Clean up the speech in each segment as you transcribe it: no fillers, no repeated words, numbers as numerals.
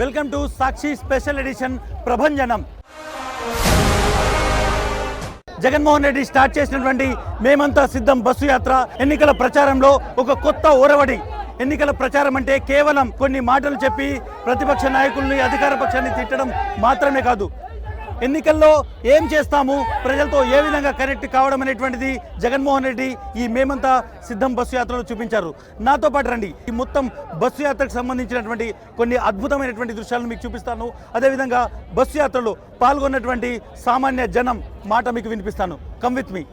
Welcome to Sakshi special edition ప్రభంజనం. Jaganmohan Reddy start చేసినటువంటి మేమంతా సిద్ధం బస్సు యాత్ర ఎన్నికల ప్రచారంలో ఒక కొత్త ఓరవడి. ఎన్నికల ప్రచారం అంటే కేవలం కొన్ని మాటలు చెప్పి ప్రతిపక్ష నాయకుల్ని అధికార పక్షాన్ని తిట్టడం మాత్రమే కాదు, ఎన్నికల్లో ఏం చేస్తాము, ప్రజలతో ఏ విధంగా కనెక్ట్ కావడం అనేటువంటిది జగన్మోహన్ రెడ్డి ఈ మేమంతా సిద్ధం బస్సు యాత్రలో చూపించారు. నాతో పాటు రండి, ఈ మొత్తం బస్సు యాత్రకు సంబంధించినటువంటి కొన్ని అద్భుతమైనటువంటి దృశ్యాలను మీకు చూపిస్తాను. అదేవిధంగా బస్సు యాత్రలో పాల్గొన్నటువంటి సామాన్య జనం మాట మీకు వినిపిస్తాను. Come with me.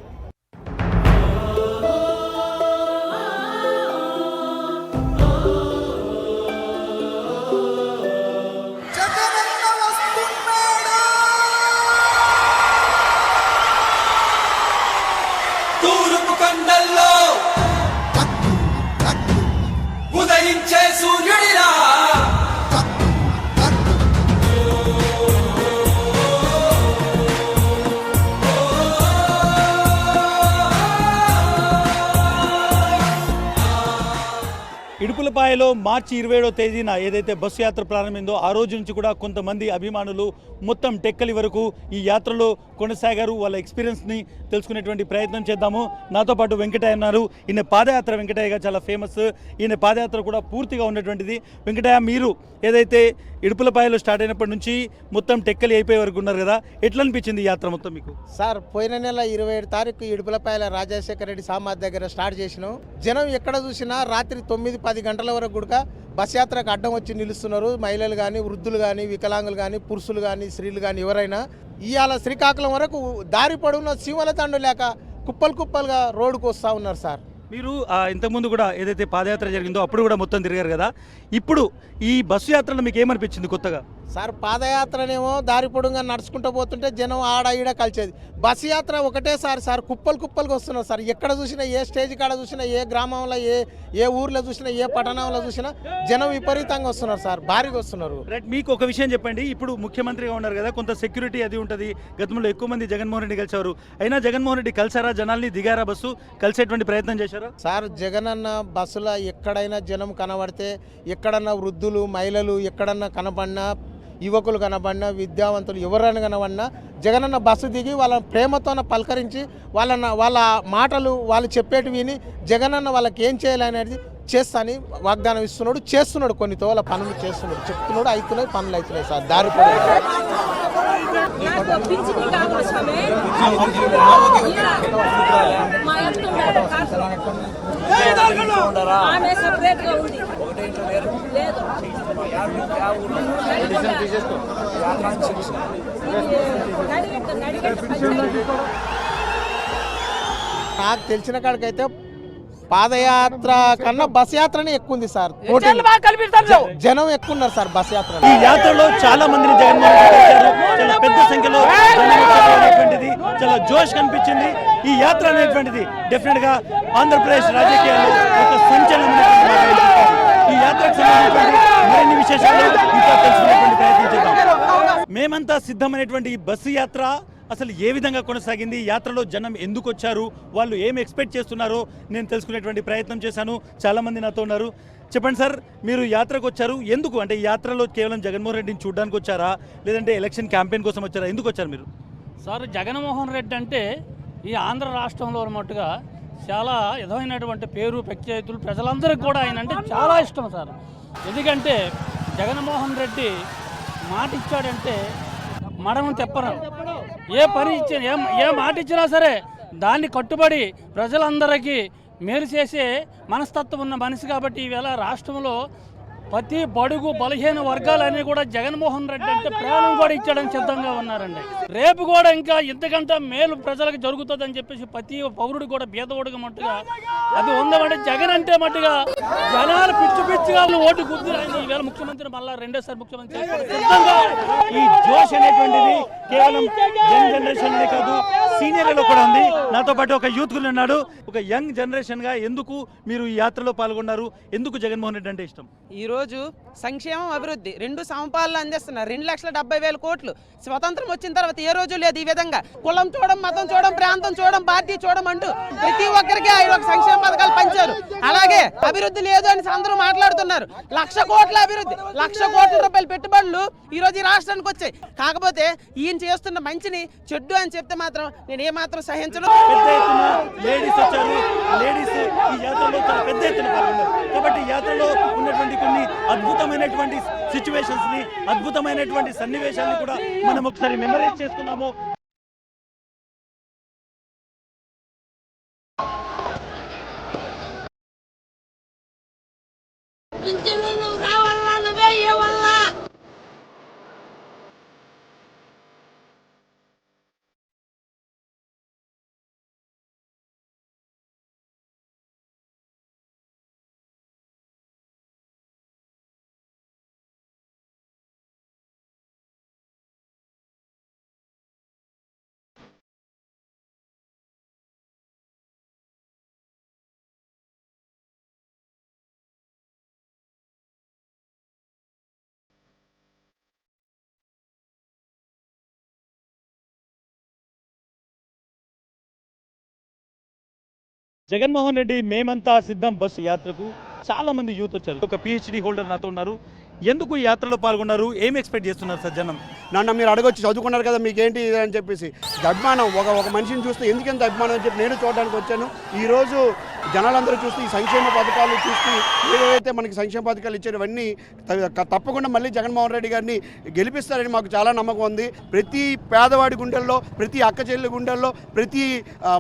ఉదయించే సూర్యుడిలా ఇడుపులపాయలో మార్చి 27వ తేదీన ఏదైతే బస్సు యాత్ర ప్రారంభిందో ఆ రోజు నుంచి కూడా కొంతమంది అభిమానులు మొత్తం టెక్కలి వరకు ఈ యాత్రలో కొనసాగారు. వాళ్ళ ఎక్స్పీరియన్స్ని తెలుసుకునేటువంటి ప్రయత్నం చేద్దాము. నాతో పాటు వెంకటయ్య ఉన్నారు. ఈయన పాదయాత్ర వెంకటయ్యగా చాలా ఫేమస్. ఈయన పాదయాత్ర కూడా పూర్తిగా ఉన్నటువంటిది. వెంకటయ్య, మీరు ఏదైతే ఇడుపులపాయలో స్టార్ట్ అయినప్పటి నుంచి మొత్తం టెక్కలి అయిపోయే వరకు ఉన్నారు కదా, ఎట్లా అనిపించింది ఈ యాత్ర మొత్తం మీకు? సార్, పోయిన నెల 27 తారీఖు ఇడుపులపాయల రాజశేఖర రెడ్డి సమాధి దగ్గర స్టార్ట్ చేసినాం. జనం ఎక్కడ చూసినా రాత్రి 9-10 గంటల వరకు కూడా బస్ యాత్రకు అడ్డం వచ్చి నిలుస్తున్నారు. మహిళలు కానీ, వృద్ధులు కానీ, వికలాంగులు కానీ, పురుషులు కానీ, స్త్రీలు కానీ ఎవరైనా. ఇవాళ శ్రీకాకుళం వరకు దారి పొడవున సీమల తండు లేక కుప్పలు కుప్పలుగా రోడ్డుకు వస్తూ ఉన్నారు సార్. మీరు ఇంతకుముందు కూడా ఏదైతే పాదయాత్ర జరిగిందో అప్పుడు కూడా మొత్తం తిరిగారు కదా, ఇప్పుడు ఈ బస్సు యాత్రలో మీకు ఏమనిపించింది కొత్తగా? సార్, పాదయాత్రనేమో దారి పొడుగా నడుచుకుంటూ పోతుంటే జనం ఆడ ఈడ కలిసేది. బస్సు యాత్ర ఒకటేసారి సార్ కుప్పలు కుప్పలుగా వస్తున్నారు సార్. ఎక్కడ చూసినా, ఏ స్టేజ్ కాడ చూసినా, ఏ గ్రామంలో, ఏ ఊర్లో చూసినా, ఏ పట్టణంలో చూసినా జనం విపరీతంగా వస్తున్నారు సార్, భారీగా వస్తున్నారు. రైట్, మీకు ఒక విషయం చెప్పండి. ఇప్పుడు ముఖ్యమంత్రిగా ఉన్నారు కదా, కొంత సెక్యూరిటీ అది ఉంటుంది. గతంలో ఎక్కువ మంది జగన్మోహన్ రెడ్డి కలిసారు. అయినా జగన్మోహన్ రెడ్డి కలిసారా? జనాల్ని దిగారా బస్సు కలిసేటువంటి ప్రయత్నం చేశారా? సార్, జగనన్న బస్సులో ఎక్కడైనా జనం కనబడితే, ఎక్కడన్నా వృద్ధులు, మహిళలు ఎక్కడన్నా కనబడినా, యువకులు కనబడినా, విద్యావంతులు ఎవరైనా కనబడినా జగనన్న బస్సు దిగి వాళ్ళ ప్రేమతో పలకరించి వాళ్ళ మాటలు వాళ్ళు చెప్పేటి విని జగనన్న వాళ్ళకి ఏం చేయాలనేది చేస్తాని వాగ్దానం ఇస్తున్నాడు, చేస్తున్నాడు. కొన్ని తోల పనులు చేస్తున్నాడు, చెప్తున్నాడు, అవుతున్నాయి, పనులు అవుతున్నాయి సార్. దారి నాకు తెలిసిన కాడికైతే పాదయాత్ర కన్నా బస్ యాత్రనే ఎక్కువ ఉంది సార్. జనం ఎక్కువ ఉన్నారు సార్ బస్ యాత్ర. ఈ యాత్రలో చాలా మందిని జగన్మోహన్ రెడ్డి కలిశారు. చాలా పెద్ద సంఖ్యలో చాలా జోష్ కనిపించింది. ఈ యాత్ర అనేటువంటిది డెఫినెట్ గా ఆంధ్రప్రదేశ్ రాజకీయాల్లో ఒక సంచలనం. ఈ యాత్రకు సంబంధించిన మరిన్ని విశేషాలు ఇంకా తెలుసుకునేటువంటి ప్రయత్నం చేద్దాం. మేమంతా సిద్ధమైనటువంటి ఈ బస్సు యాత్ర అసలు ఏ విధంగా కొనసాగింది, యాత్రలో జనం ఎందుకు వచ్చారు, వాళ్ళు ఏం ఎక్స్పెక్ట్ చేస్తున్నారో నేను తెలుసుకునేటువంటి ప్రయత్నం చేశాను. చాలామంది నాతో ఉన్నారు. చెప్పండి సార్, మీరు యాత్రకు వచ్చారు ఎందుకు? అంటే ఈ యాత్రలో కేవలం జగన్మోహన్ రెడ్డిని చూడడానికి వచ్చారా, లేదంటే ఎలక్షన్ క్యాంపెయిన్ కోసం వచ్చారా? ఎందుకు వచ్చారు మీరు? సార్, జగన్మోహన్ రెడ్డి అంటే ఈ ఆంధ్ర రాష్ట్రంలో ఉన్నట్టుగా చాలా విధమైనటువంటి పేరు ప్రఖ్యాతులు, ప్రజలందరికీ కూడా ఆయన అంటే చాలా ఇష్టం సార్. ఎందుకంటే జగన్మోహన్ రెడ్డి మాట ఇచ్చాడంటే మడమ తెప్పరు. ఏ పని ఇచ్చినా, ఏ మాట ఇచ్చినా సరే దాన్ని కట్టుబడి ప్రజలందరికీ మేలు చేసే మనస్తత్వం ఉన్న మనిషి. కాబట్టి ఈవేళ రాష్ట్రంలో ప్రతి బడుగు బలహీన వర్గాలన్నీ కూడా జగన్మోహన్ రెడ్డి అంటే ప్రాణం కూడా ఇచ్చడానికి సిద్ధంగా ఉన్నారండి. రేపు కూడా ఇంకా ఇంతకంటే మేలు ప్రజలకు జరుగుతుందని చెప్పేసి ప్రతి పౌరుడు కూడా బీదోడుగా మట్టుగా అది ఉందమంటే జగన్ అంటే మట్టుగా జనాలు పిచ్చి పిచ్చిగా ఓటు గుర్తు. ఈవేళ ముఖ్యమంత్రి మళ్ళా రెండోసారి ముఖ్యమంత్రి సిద్ధంగా. ఈ జోష్ అనేటువంటిది కేవలం యంగ్ జనరేషన్ కాదు, సీనియర్ లో కూడా ఉంది. నాతో పాటు ఒక యూత్ గురు ఉన్నాడు. ఒక యంగ్ జనరేషన్ గా ఎందుకు మీరు ఈ యాత్రలో పాల్గొన్నారు? ఎందుకు జగన్మోహన్ రెడ్డి అంటే ఇష్టం? ఈ రోజు సంక్షేమం అభివృద్ధి రెండు సమపాలన అందిస్తున్నారు. 2,70,000 కోట్లు స్వతంత్రం వచ్చిన తర్వాత ఏ రోజు లేదు ఈ విధంగా. కులం చూడం, మతం చూడం, ప్రాంతం చూడం, పార్టీ చూడం అంటూ ప్రతి ఒక్కరికి ఆయన ఒక సంక్షేమ పథకాలు పంచారు. అలాగే అభివృద్ధి లేదు అని అందరూ మాట్లాడుతున్నారు. 1,00,000 కోట్ల అభివృద్ధి, 1,00,000 కోట్ల రూపాయల పెట్టుబడులు ఈ రోజు ఈ రాష్ట్రానికి వచ్చాయి. కాకపోతే ఈయన చేస్తున్న మంచిని చెడ్డు అని చెప్తే మాత్రం నేను ఏమాత్రం సహించను. పెద్ద ఎత్తున లేడీస్ వచ్చారు. లేడీస్ ఈ యాత్రలో చాలా పెద్ద ఎత్తున పాల్గొన్నారు. కాబట్టి ఈ యాత్రలో ఉన్నటువంటి కొన్ని అద్భుతమైనటువంటి సిచ్యువేషన్స్ ని, అద్భుతమైనటువంటి సన్నివేశాన్ని కూడా మనం ఒకసారి మెమరైజ్ చేసుకున్నాము. జగన్మోహన్ రెడ్డి మేమంతా సిద్ధం బస్సు యాత్రకు చాలా మంది యూత్ వచ్చారు. ఒక పిహెచ్డి హోల్డర్ నాతో ఉన్నారు. ఎందుకు ఈ యాత్రలో పాల్గొన్నారు? ఏం ఎక్స్పెక్ట్ చేస్తున్నారు సార్ జనం? నన్ను మీరు అడగొచ్చి చదువుకున్నారు కదా మీకేంటి ఇది అని చెప్పేసి అభిమానం ఒక మనిషిని చూస్తే ఎందుకెంత అభిమానం అని చెప్పి నేను చూడడానికి వచ్చాను. ఈరోజు జనాలందరూ చూస్తే ఈ సంక్షేమ పథకాలు చూస్తే ఏదైతే మనకి సంక్షేమ పథకాలు ఇచ్చారు ఇవన్నీ తప్పకుండా మళ్ళీ జగన్మోహన్ రెడ్డి గారిని గెలిపిస్తారని మాకు చాలా నమ్మకం ఉంది. ప్రతి పేదవాడి గుండెల్లో, ప్రతి అక్క చెల్లి గుండెల్లో, ప్రతి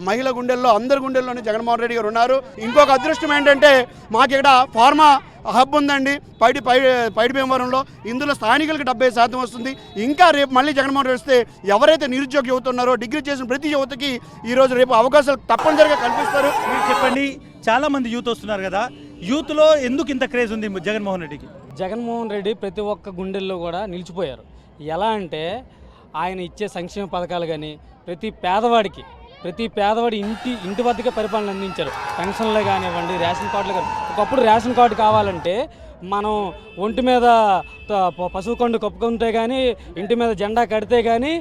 మహిళ గుండెల్లో, అందరి గుండెల్లోనే జగన్మోహన్ రెడ్డి గారు ఉన్నారు. ఇంకొక అదృష్టం ఏంటంటే మాకు ఇక్కడ ఫార్మా హబ్ ఉందండి పైడి భీమవరంలో. ఇందులో స్థానికులకు 70% వస్తుంది. ఇంకా రేపు మళ్ళీ జగన్మోహన్ రెడ్డి వస్తే ఎవరైతే నిరుద్యోగ యువత ఉన్నారో డిగ్రీ చేసిన ప్రతి యువతకి ఈరోజు రేపు అవకాశాలు తప్పనిసరిగా కల్పిస్తారు. మీరు చెప్పండి, చాలా మంది యూత్ వస్తున్నారు కదా, యూత్లో ఎందుకు ఇంత క్రేజ్ ఉంది జగన్మోహన్ రెడ్డికి? జగన్మోహన్ రెడ్డి ప్రతి ఒక్క గుండెల్లో కూడా నిలిచిపోయారు. ఎలా అంటే ఆయన ఇచ్చే సంక్షేమ పథకాలు కానీ ప్రతి పేదవాడి ఇంటి వద్దకే పరిపాలన అందించారు. పెన్షన్లు కానివ్వండి, రేషన్ కార్డులు కానీ. ఒకప్పుడు రేషన్ కార్డు కావాలంటే మనం ఒంటి మీద పశువు కొండ కప్పుకుంటే కానీ, ఇంటి మీద జెండా కడితే కానీ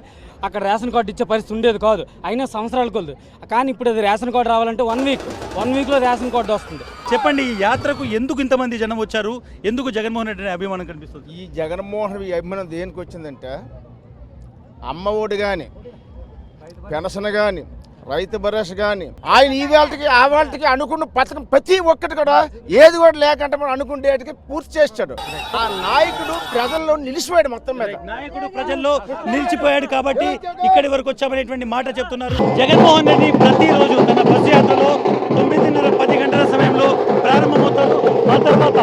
అక్కడ రేషన్ కార్డు ఇచ్చే పరిస్థితి ఉండేది కాదు. అయినా సంవత్సరాలు కొలదు. కానీ ఇప్పుడు అది రేషన్ కార్డు రావాలంటే వన్ వీక్లో రేషన్ కార్డు వస్తుంది. చెప్పండి, ఈ యాత్రకు ఎందుకు ఇంతమంది జనం వచ్చారు? ఎందుకు జగన్మోహన్ రెడ్డి అభిమానం కనిపిస్తుంది? ఈ జగన్మోహన్ రెడ్డి అభిమానం దేనికి వచ్చిందంటే అమ్మ ఒడి కానీ, పెన్షన్ కానీ, రైతు భరోసా కానీ, ఆయన ఈ వేళకి ఆ వేళకి అనుకున్న పథకం ప్రతి ఒక్కటి కూడా ఏది కూడా లేకుండా మనం అనుకునేటికి పూర్తి చేస్తాడు. ఆ నాయకుడు ప్రజల్లో నిలిచిపోయాడు. మొత్తం మీద నాయకుడు ప్రజల్లో నిలిచిపోయాడు కాబట్టి ఇక్కడి వరకు వచ్చామనేటువంటి మాట చెప్తున్నారు. జగన్మోహన్ రెడ్డి ప్రతిరోజు తన బస్సు యాత్రలో 9:30-10 గంటల సమయంలో ప్రారంభమవుతారు. ఆ తర్వాత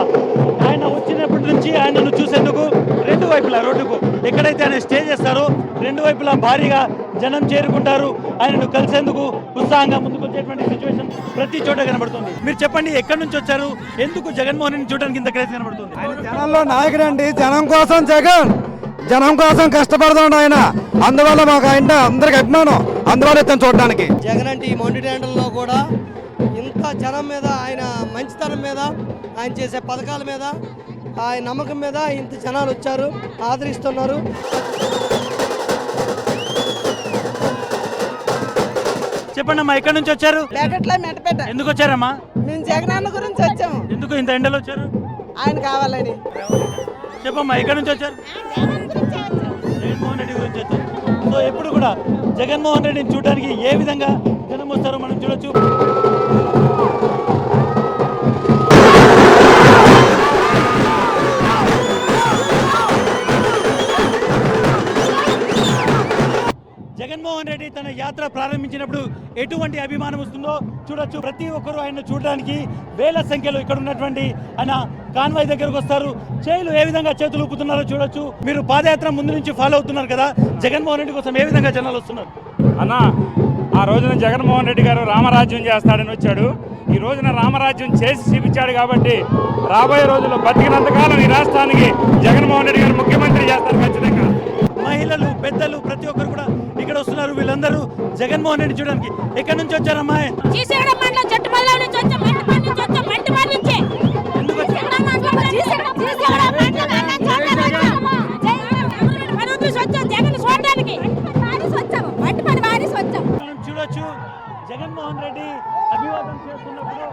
ఆయన వచ్చినప్పటి నుంచి ఆయనను చూసేందుకు రెండు వైపులా రోడ్డుకు ఎక్కడైతే ఆయన స్టే చేస్తారో రెండు వైపులా భారీగా జనం చేరుకుంటారు. ఆయనను కలిసేందుకు ఉత్సాహంగా ముందుకు వచ్చేటువంటి సిచ్యువేషన్ ప్రతి చోట కనబడుతుంది. మీరు చెప్పండి, ఎక్కడి నుంచి వచ్చారు? ఎందుకు జగన్మోహన్ రెడ్డి చూడడానికి ఇంత క్రేజ్ కనబడుతుంది? జనంలో నాయకుడు అండి. జనం కోసం కష్టపడుతున్నాడు ఆయన. అందువల్ల మాకు ఆయన అందరికి అభిమానం. అందువల్ల ఇతను చూడడానికి జగన్ అంటే ఈ మొండి టెండర్లో కూడా ఇంత జనం మీద, ఆయన మంచితనం మీద, ఆయన చేసే పథకాల మీద, ఆయన నమ్మకం మీద ఇంత జనాలు వచ్చారు, ఆదరిస్తున్నారు. చెప్పండి అమ్మా, ఎక్కడి నుంచి వచ్చారు? ఎందుకు వచ్చారమ్మా? మేము జగన్ అన్న గురించి వచ్చాము. ఎందుకు ఇంత ఎండలో వచ్చారు? ఆయన కావాలని. చెప్పమ్మా, ఎక్కడి నుంచి వచ్చారు? జగన్మోహన్ రెడ్డి గురించి వచ్చారు. సో ఎప్పుడు కూడా జగన్మోహన్ రెడ్డిని చూడడానికి ఏ విధంగా జనం వస్తారో మనం చూడొచ్చు. జగన్మోహన్ రెడ్డి తన యాత్ర ప్రారంభించినప్పుడు ఎటువంటి అభిమానం వస్తుందో చూడొచ్చు. ప్రతి ఒక్కరూ ఆయన చూడడానికి వేల సంఖ్యలో ఇక్కడ ఉన్నటువంటి ఆయన కాన్వాయ్ దగ్గరకు వస్తారు. చేతులు ఏ విధంగా చేతులు ఊపుతున్నారో చూడొచ్చు. మీరు పాదయాత్ర ముందు నుంచి ఫాలో అవుతున్నారు కదా, జగన్మోహన్ రెడ్డి కోసం ఏ విధంగా జనాలు వస్తున్నారు? అన్న, ఆ రోజున జగన్మోహన్ రెడ్డి గారు రామరాజ్యం చేస్తాడని వచ్చాడు. ఈ రోజున రామరాజ్యం చేసి చూపించాడు కాబట్టి రాబోయే రోజుల్లో బతికినంతకాలం ఈ రాష్ట్రానికి జగన్మోహన్ రెడ్డి గారు ముఖ్యమంత్రి చేస్తారు ఖచ్చితంగా. మహిళలు, పెద్దలు ప్రతి ఒక్కరు కూడా ఇక్కడ వస్తున్నారు. వీళ్ళందరూ జగన్మోహన్ రెడ్డి చూడడానికి. ఎక్కడి నుంచి వచ్చారమ్మా? ఎందుకు వచ్చారు? మనం చూడొచ్చు జగన్మోహన్ రెడ్డి అభివాదం చేస్తున్నప్పుడు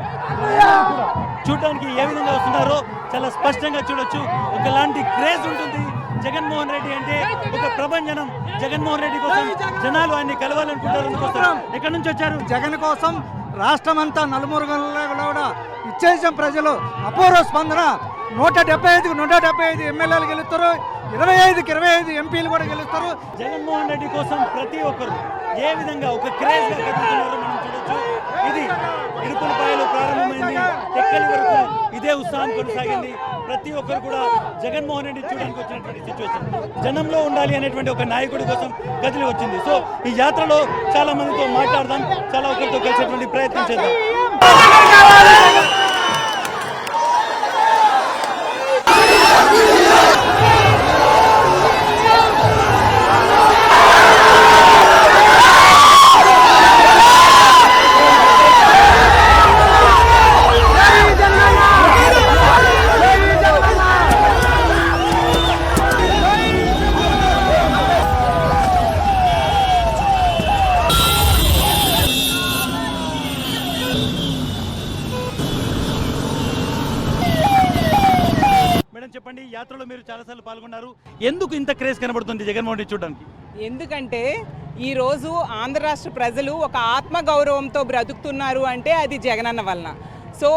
చూడడానికి ఏ విధంగా వస్తున్నారో చాలా స్పష్టంగా చూడొచ్చు. ఒకలాంటి క్రేజ్ ఉంటుంది జగన్మోహన్ రెడ్డి అంటే, ఒక ప్రభంజనం. జగన్మోహన్ రెడ్డి కోసం జనాలు ఆయన్ని కలవాలనుకుంటారు. ఎక్కడి నుంచి వచ్చారు? జగన్ కోసం రాష్ట్రం అంతా నలుమూలల్లో కూడా ఇచ్చేసిన ప్రజలు అపూర్వ స్పందన. 175కు 175 ఎమ్మెల్యేలు గెలుస్తారు, 25కి 25 ఎంపీలు కూడా గెలుస్తారు. జగన్మోహన్ రెడ్డి కోసం ప్రతి ఒక్కరు ఏ విధంగా ఒక క్రేజ్ గా కదులుతున్నారో మనం చూడొచ్చు. ఇది ఇడుపులపాయలో ప్రారంభమైంది, టెక్కలి వరకు ఇదే ఉత్సాహం కొనసాగింది. ప్రతి ఒక్కరు కూడా జగన్మోహన్ రెడ్డి చూడడానికి వచ్చినటువంటి సిచ్యువేషన్. జనంలో ఉండాలి అనేటువంటి ఒక నాయకుడి కోసం కదిలి వచ్చింది. సో ఈ యాత్రలో చాలా మందితో మాట్లాడదాం, చాలా ఒకరితో కలిసేటువంటి ప్రయత్నం చేద్దాం. చెప్పండి, యాత్రలో మీరు చాలాసార్లు పాల్గొన్నారు. ఎందుకు ఇంత క్రేజ్ కనబడుతుంది జగన్మోహన్ రెడ్డి చూడడానికి? ఎందుకంటే ఈరోజు ఆంధ్ర రాష్ట్ర ప్రజలు ఒక ఆత్మగౌరవంతో బ్రతుకుతున్నారు అంటే అది జగనన్న వలన. సో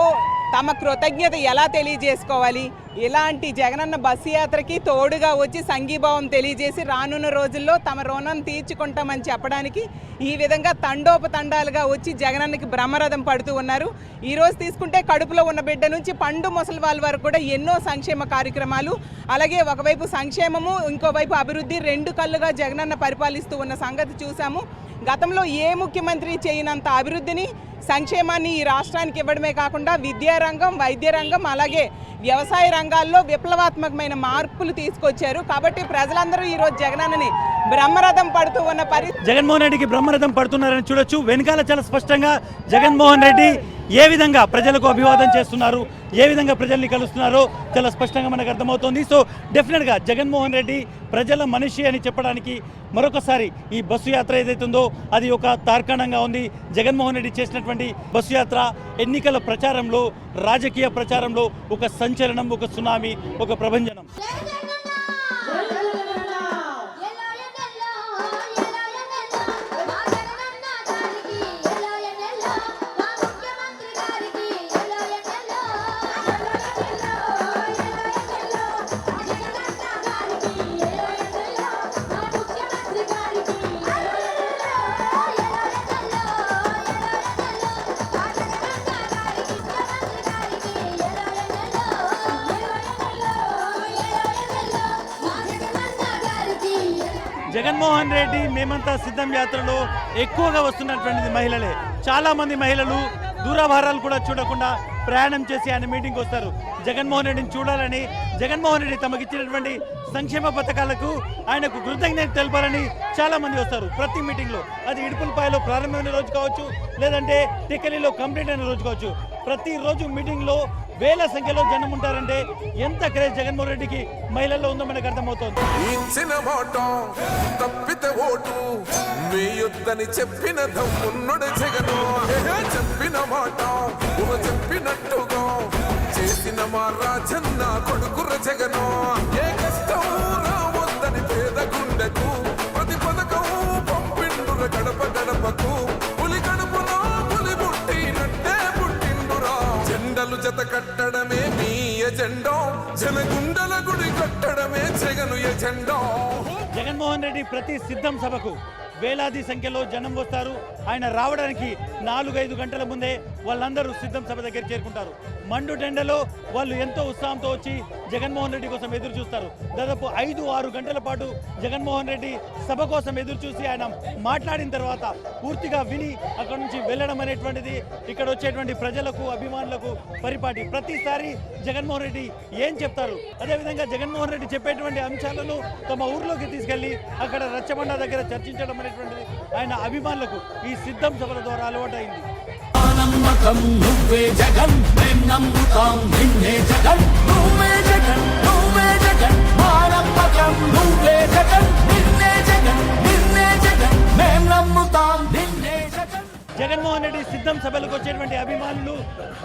తమ కృతజ్ఞత ఎలా తెలియజేసుకోవాలి, ఇలాంటి జగనన్న బస్సు యాత్రకి తోడుగా వచ్చి సంఘీభావం తెలియజేసి రానున్న రోజుల్లో తమ రుణం తీర్చుకుంటామని చెప్పడానికి ఈ విధంగా తండోపతండాలుగా వచ్చి జగనన్నకి బ్రహ్మరథం పడుతూ ఉన్నారు. ఈరోజు తీసుకుంటే కడుపులో ఉన్న బిడ్డ నుంచి పండు ముసలి వాళ్ళ వరకు కూడా ఎన్నో సంక్షేమ కార్యక్రమాలు, అలాగే ఒకవైపు సంక్షేమము ఇంకోవైపు అభివృద్ధి రెండు కళ్ళుగా జగనన్న పరిపాలిస్తూ ఉన్న సంగతి చూసాము. గతంలో ఏ ముఖ్యమంత్రి చేయనంత అభివృద్ధిని, సంక్షేమాన్ని ఈ రాష్ట్రానికి ఇవ్వడమే కాకుండా విద్యారంగం, వైద్య రంగం, అలాగే వ్యవసాయ రంగాల్లో విప్లవాత్మకమైన మార్పులు తీసుకొచ్చారు. కాబట్టి ప్రజలందరూ ఈరోజు జగనన్నని బ్రహ్మరథం పడుతూ ఉన్న జగన్మోహన్ రెడ్డికి బ్రహ్మరథం పడుతున్నారని చూడొచ్చు. వెనకాల చాలా స్పష్టంగా జగన్మోహన్ రెడ్డి ఏ విధంగా ప్రజలకు అభివాదం చేస్తున్నారు, ఏ విధంగా ప్రజల్ని కలుస్తున్నారో చాలా స్పష్టంగా మనకు అర్థమవుతుంది. సో డెఫినెట్గా జగన్మోహన్ రెడ్డి ప్రజల మనిషి అని చెప్పడానికి మరొకసారి ఈ బస్సు యాత్ర ఏదైతుందో అది ఒక తార్కాణంగా ఉంది. జగన్మోహన్ రెడ్డి చేసినటువంటి బస్సు యాత్ర ఎన్నికల ప్రచారంలో, రాజకీయ ప్రచారంలో ఒక సంచలనం, ఒక సునామీ, ఒక ప్రభంజనం. జగన్మోహన్ రెడ్డి మేమంతా సిద్ధం యాత్రలో ఎక్కువగా వస్తున్నటువంటిది మహిళలే. చాలా మంది మహిళలు దూరాభారాలు కూడా చూడకుండా ప్రయాణం చేసి ఆయన మీటింగ్కి వస్తారు. జగన్మోహన్ రెడ్డిని చూడాలని, జగన్మోహన్ రెడ్డి తమకిచ్చినటువంటి సంక్షేమ పథకాలకు ఆయనకు కృతజ్ఞత తెలపాలని చాలా మంది వస్తారు ప్రతి మీటింగ్లో. అది ఇడుపులపాయలో ప్రారంభమైన రోజు కావచ్చు, లేదంటే టెక్కలిలో కంప్లీట్ అయిన రోజు కావచ్చు. ప్రతిరోజు మీటింగ్లో వేల సంఖ్యలో జనం ఉంటారంటే ఎంత క్రేజ్ జగన్మోహన్ రెడ్డికి మహిళల్లో ఉందో మనకు అర్థమవుతోంది. ఇచ్చిన మాట తప్పితే ఓటు మీ యుద్ధని చెప్పిన దమ్మున్నడు జగను, చెప్పిన మాట చెప్పినట్టుగా చేసిన మా రాజన్న కొడుకుర జగను. ఏ కష్టం రావద్దని పేద గుండెకు ప్రతి పథకం పంపిండుర గడప గడపకు. పులి గడపలో పులి పుట్టినట్టే పుట్టిండురా. జెండలు జత కట్టడమే మీ ఎజెండా, జనగుండల గుడి కట్టడమే జగను ఎజెండా. జగన్మోహన్ రెడ్డి ప్రతి సిద్ధం సభకు వేలాది సంఖ్యలో జనం వస్తారు. ఆయన రావడానికి 4-5 గంటల ముందే వాళ్ళందరూ సిద్ధం సభ దగ్గర చేరుకుంటారు. మండు టెండలో వాళ్ళు ఎంతో ఉత్సాహంతో వచ్చి జగన్మోహన్ రెడ్డి కోసం ఎదురు చూస్తారు. దాదాపు 5-6 గంటల పాటు జగన్మోహన్ రెడ్డి సభ కోసం ఎదురు చూసి ఆయన మాట్లాడిన తర్వాత పూర్తిగా విని అక్కడ నుంచి వెళ్ళడం అనేటువంటిది ఇక్కడ వచ్చేటువంటి ప్రజలకు, అభిమానులకు పరిపాటి. ప్రతిసారి జగన్మోహన్ రెడ్డి ఏం చెప్తారు, అదేవిధంగా జగన్మోహన్ రెడ్డి చెప్పేటువంటి అంశాలను తమ ఊర్లోకి తీసుకెళ్లి అక్కడ రచ్చబండ దగ్గర చర్చించడం అనేటువంటిది ఆయన అభిమానులకు ఈ సిద్ధం సభల ద్వారా అలవాటైంది. నమ్మకం నువ్వే జగన్, మేం నమ్ముతాం నిన్నే జగన్, నువ్వే జగన్, నువ్వే జగన్, మా నమ్మకం నువ్వే జగన్, నిన్నే జగన్, నిన్నే జగన్, మేం నమ్ముతాం నిన్నే జగన్. జగన్మోహన్ రెడ్డి సిద్ధం సభలకు వచ్చేటువంటి అభిమానులు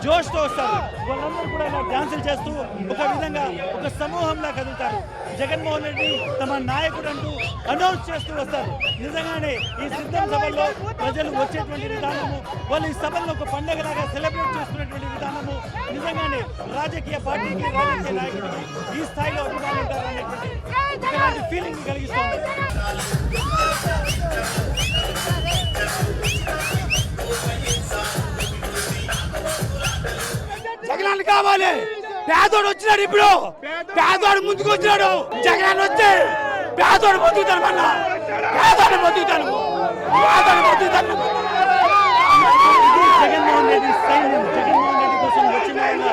జోష్తో వస్తారు. వాళ్ళందరూ కూడా ఇలా డాన్సులు చేస్తూ ఒక విధంగా ఒక సమూహంలా కదులుతారు. జగన్మోహన్ రెడ్డి తమ నాయకుడు అంటూ అనౌన్స్ చేస్తూ వస్తారు. నిజంగానే ఈ సిద్ధం సభల్లో ప్రజలు వచ్చేటువంటి విధానము, వాళ్ళు ఈ సభల్లో ఒక పండగలాగా సెలబ్రేట్ చేసుకునేటువంటి విధానము నిజంగానే రాజకీయ పార్టీకి, రాజకీయ నాయకుడికి ఈ స్థాయిలో అభిమానులు ఉంటారు అనేటువంటి ఇలాంటి ఫీలింగ్ కలిగిస్తుంది. జగన్ కావాలి. పేదోడు వచ్చినాడు, ఇప్పుడు పేదోడు ముందుకు వచ్చినాడు. జగన్ వచ్చి పేదోడు బతుకుతాను, మళ్ళా పేదోడు బతుకుతాను, పేదోడు బతుకుతాను. జగన్మోహన్ రెడ్డి సైన్యం, జగన్మోహన్ రెడ్డి కోసం వచ్చిన ఆయన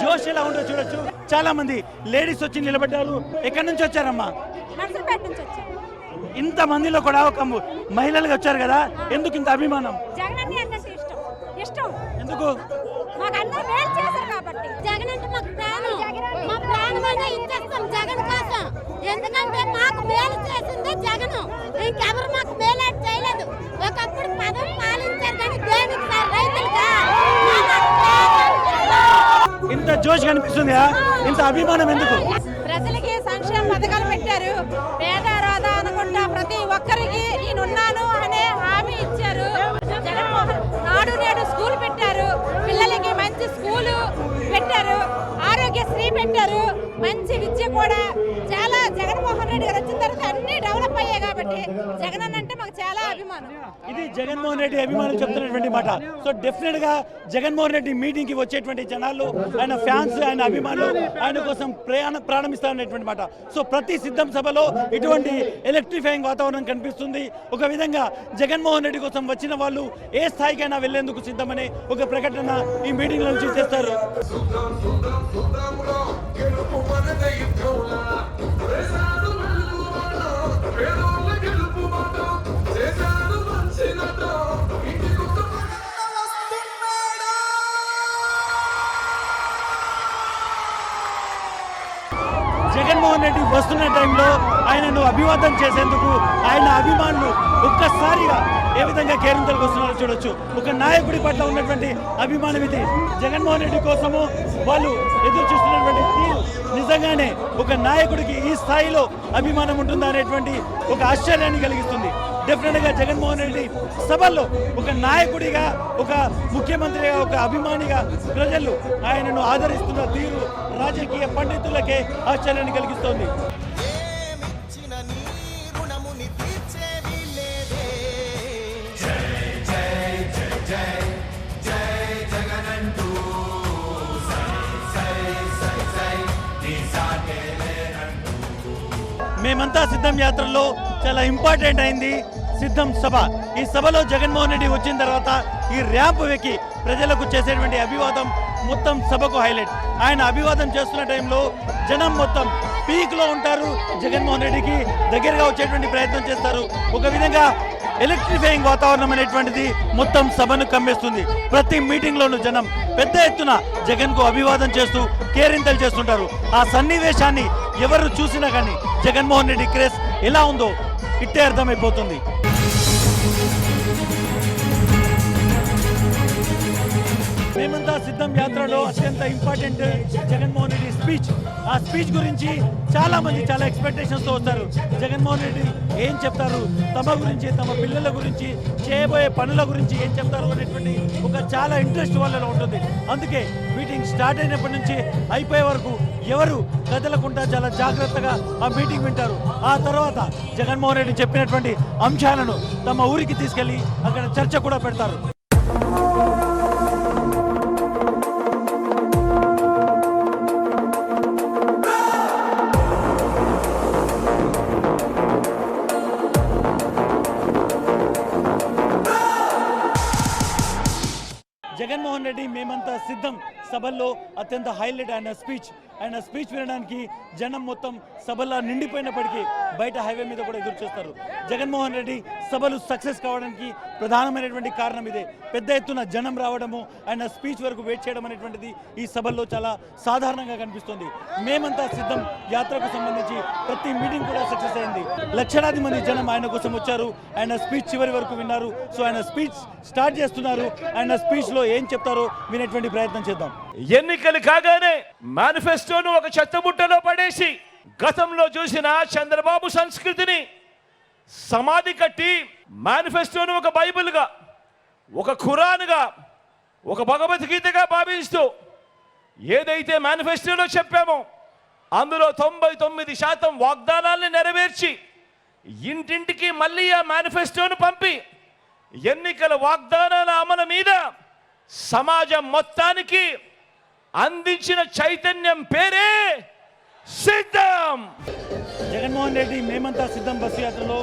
జోష్ ఎలా ఉందో చూడొచ్చు. చాలా మంది లేడీస్ వచ్చి నిలబడ్డారు. ఎక్కడి నుంచి వచ్చారమ్మా? ఇంత మందిలో కూడా ఒక మహిళలుగా వచ్చారు కదా, ఎందుకు ఇంత అభిమానం? ఎందుకు? మాకు అందరూ మేలు చేశారు కాబట్టి. జగన్ అంటే మాకు ప్రాణం, మా ప్రాణమైనా ఇచ్చేస్తాం జగన్ కోసం. ఎందుకంటే మాకు మేలు చేసిందే జగన్, ఇంకెవరు మాకు మేలు చేయలేదు. ఒకప్పుడు పదవి పాలించారు కానీ దేనికి సార్? రైతులుగా. ఇంత జోష్ కనిపిస్తుంది, ఇంత అభిమానం ఎందుకు? ప్రజలకి సంక్షేమ పథకాలు పెట్టారు. పేద రాధా అనుకుంటా ప్రతి ఒక్కరికి నేనున్నాను అనే హామీ ఇచ్చారు. జగన్మోహన్ నాడు నేడు స్కూల్ పెట్టారు, పిల్లలకి మంచి స్కూలు పెట్టారు, ఆరోగ్యశ్రీ పెట్టారు, మంచి విద్య కూడా. చాలా జగన్మోహన్ రెడ్డి గారు వచ్చిన తర్వాత అన్ని డెవలప్ అయ్యాయి కాబట్టి జగన్ అంటే మాకు చాలా అభిమానం. ఇది జగన్మోహన్ రెడ్డి అభిమానులు చెప్తున్నటువంటి మాట. సో డెఫినెట్ గా జగన్మోహన్ రెడ్డి మీటింగ్ కి వచ్చేటువంటి జనాలు, ఆయన ఫ్యాన్స్, ఆయన అభిమానులు ఆయన కోసం ప్రారంభిస్తారనేటువంటి మాట. సో ప్రతి సిద్ధం సభలో ఇటువంటి ఎలక్ట్రిఫైయింగ్ వాతావరణం కనిపిస్తుంది. ఒక విధంగా జగన్మోహన్ రెడ్డి కోసం వచ్చిన వాళ్ళు ఏ స్థాయికైనా వెళ్లేందుకు సిద్ధమని ఒక ప్రకటన ఈ మీటింగ్ నుంచి చేస్తారు. జగన్మోహన్ రెడ్డి వస్తున్న టైంలో ఆయనను అభివాదం చేసేందుకు ఆయన అభిమానులు ఒక్కసారిగా ఏ విధంగా కేరింతలకు వస్తున్నారో చూడొచ్చు. ఒక నాయకుడి పట్ల ఉన్నటువంటి అభిమానం ఇది. జగన్మోహన్ రెడ్డి కోసము వాళ్ళు ఎదురు చూస్తున్నటువంటి తీరు నిజంగానే ఒక నాయకుడికి ఈ స్థాయిలో అభిమానం ఉంటుందా అనేటువంటి ఒక ఆశ్చర్యాన్ని కలిగిస్తుంది. డెఫినెట్గా జగన్మోహన్ రెడ్డి సభల్లో ఒక నాయకుడిగా, ఒక ముఖ్యమంత్రిగా, ఒక అభిమానిగా ప్రజలు ఆయనను ఆదరిస్తున్న తీరు రాజకీయ పండితులకే ఆశ్చర్యాన్ని కలిగిస్తోంది. మేమంతా సిద్ధం యాత్రలో చాలా ఇంపార్టెంట్ అయింది సిద్ధం సభ. ఈ సభలో జగన్మోహన్ రెడ్డి వచ్చిన తర్వాత ఈ ర్యాంప్ వెక్కి ప్రజలకు చేసేటువంటి అభివాదం మొత్తం సభకు హైలైట్. ఆయన అభివాదం చేస్తున్న టైంలో జనం మొత్తం పీక్లో ఉంటారు. జగన్మోహన్ రెడ్డికి దగ్గరగా వచ్చేటువంటి ప్రయత్నం చేస్తారు. ఒక విధంగా ఎలక్ట్రిఫైయింగ్ వాతావరణం అనేటువంటిది మొత్తం సభను కమ్మేస్తుంది. ప్రతి మీటింగ్లోనూ జనం పెద్ద ఎత్తున జగన్కు అభివాదం చేస్తూ కేరింతలు చేస్తుంటారు. ఆ సన్నివేశాన్ని ఎవరు చూసినా కానీ జగన్మోహన్ రెడ్డి క్రేజ్ ఎలా ఉందో ఇట్టే అర్థమైపోతుంది. మేమంతా సిద్ధం యాత్రలో అత్యంత ఇంపార్టెంట్ జగన్మోహన్ రెడ్డి స్పీచ్. ఆ స్పీచ్ గురించి చాలా మంది చాలా ఎక్స్పెక్టేషన్స్తో వస్తారు. జగన్మోహన్ రెడ్డి ఏం చెప్తారు, తమ గురించి, తమ పిల్లల గురించి, చేయబోయే పనుల గురించి ఏం చెప్తారు అనేటువంటి ఒక చాలా ఇంట్రెస్ట్ వాళ్ళలో ఉంటుంది. అందుకే మీటింగ్ స్టార్ట్ అయినప్పటి నుంచి అయిపోయే వరకు ఎవరు కదలకుండా చాలా జాగ్రత్తగా ఆ మీటింగ్ వింటారు. ఆ తర్వాత జగన్మోహన్ రెడ్డి చెప్పినటువంటి అంశాలను తమ ఊరికి తీసుకెళ్లి అక్కడ చర్చ కూడా పెడతారు. జగన్మోహన్ రెడ్డి మేమంతా సిద్ధం సభల్లో అత్యంత హైలైట్ ఆయన స్పీచ్ వినడానికి జనం మొత్తం సభల్లో నిండిపోయినప్పటికీ బయట హైవే మీద కూడా ఎదురు చూస్తారు. జగన్మోహన్ రెడ్డి సభలు సక్సెస్ కావడానికి ప్రధానమైనటువంటి కారణం ఇదే. పెద్ద ఎత్తున జనం రావడము, ఆయన స్పీచ్ వరకు వెయిట్ చేయడం అనేటువంటిది ఈ సభల్లో చాలా సాధారణంగా కనిపిస్తుంది. మేమంతా సిద్ధం యాత్రకు సంబంధించి ప్రతి మీటింగ్ కూడా సక్సెస్ అయింది. లక్షలాది మంది జనం ఆయన కోసం వచ్చారు. ఆయన స్పీచ్ చివరి వరకు విన్నారు. సో ఆయన స్పీచ్ స్టార్ట్ చేస్తున్నారు. ఆయన స్పీచ్ లో ఏం చెప్తారో వినేటువంటి ప్రయత్నం చేద్దాం. ఎన్నికలు కాగానే మేనిఫెస్టోను ఒక చెత్తబుట్టలో పడేసి గతంలో చూసిన చంద్రబాబు సంస్కృతిని సమాధి కట్టి మేనిఫెస్టోను ఒక బైబిల్గా, ఒక ఖురాన్గా, ఒక భగవద్గీతగా భావిస్తూ ఏదైతే మేనిఫెస్టోలో చెప్పామో అందులో 99% వాగ్దానాల్ని నెరవేర్చి ఇంటింటికి మళ్ళీ ఆ మేనిఫెస్టోను పంపి ఎన్నికల వాగ్దానాల అమలు మీద సమాజం మొత్తానికి అందించిన చైతన్యం పేరే సిద్ధం. జగన్మోహన్ రెడ్డి మేమంతా సిద్ధం బస్సు యాత్రలో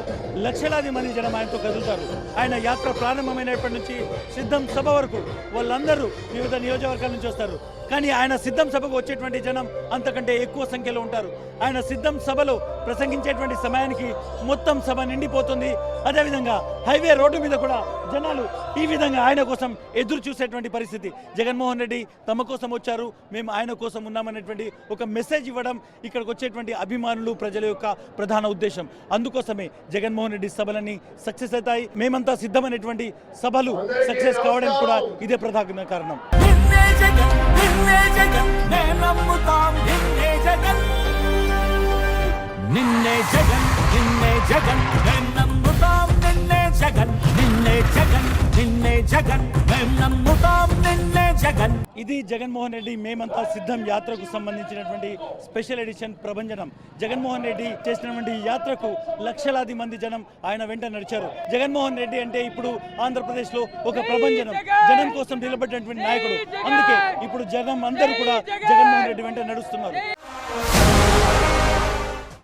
లక్షలాది మంది జనం ఆయనతో కదులుతారు. ఆయన యాత్ర ప్రారంభమైనప్పటి నుంచి సిద్ధం సభ వరకు వాళ్ళందరూ వివిధ నియోజకవర్గాల నుంచి వస్తారు. కానీ ఆయన సిద్ధం సభకు వచ్చేటువంటి జనం అంతకంటే ఎక్కువ సంఖ్యలో ఉంటారు. ఆయన సిద్ధం సభలో ప్రసంగించేటువంటి సమయానికి మొత్తం సభ నిండిపోతుంది. అదేవిధంగా హైవే రోడ్డు మీద కూడా జనాలు ఈ విధంగా ఆయన కోసం ఎదురు చూసేటువంటి పరిస్థితి. జగన్మోహన్ రెడ్డి తమ కోసం వచ్చారు, మేము ఆయన కోసం ఉన్నామనేటువంటి ఒక మెసేజ్ ఇవ్వడం ఇక్కడికి వచ్చేటువంటి అభిమానులు ప్రజల యొక్క ప్రధాన ఉద్దేశం. అందుకోసమే జగన్మోహన్ రెడ్డి సభలన్నీ సక్సెస్ అవుతాయి. మేమంతా సిద్ధమైనటువంటి సభలు సక్సెస్ కావడానికి కూడా ఇదే ప్రధాన కారణం. నిన్నే జగన్ నే నమ్ముతాం, నిన్నే జగన్ నిన్నే జగన్ నిన్నే జగన్ నే నమ్ముతాం, నిన్నే జగన్ నిన్నే జగన్ నిన్నే జగన్ నే నమ్ముతాం, నిన్నే జగన్. ఇది జగన్మోహన్ రెడ్డి మేమంతా సిద్ధం యాత్రకు సంబంధించినటువంటి స్పెషల్ ఎడిషన్ ప్రభంజనం. జగన్మోహన్ రెడ్డి చేసినటువంటి యాత్రకు లక్షలాది మంది జనం ఆయన వెంట నడిచారు. జగన్మోహన్ రెడ్డి అంటే ఇప్పుడు ఆంధ్రప్రదేశ్ లో ఒక ప్రభంజనం, జనం కోసం నిలబడినటువంటి నాయకుడు. అందుకే ఇప్పుడు జనం అందరూ కూడా జగన్మోహన్ రెడ్డి వెంట నడుస్తున్నారు.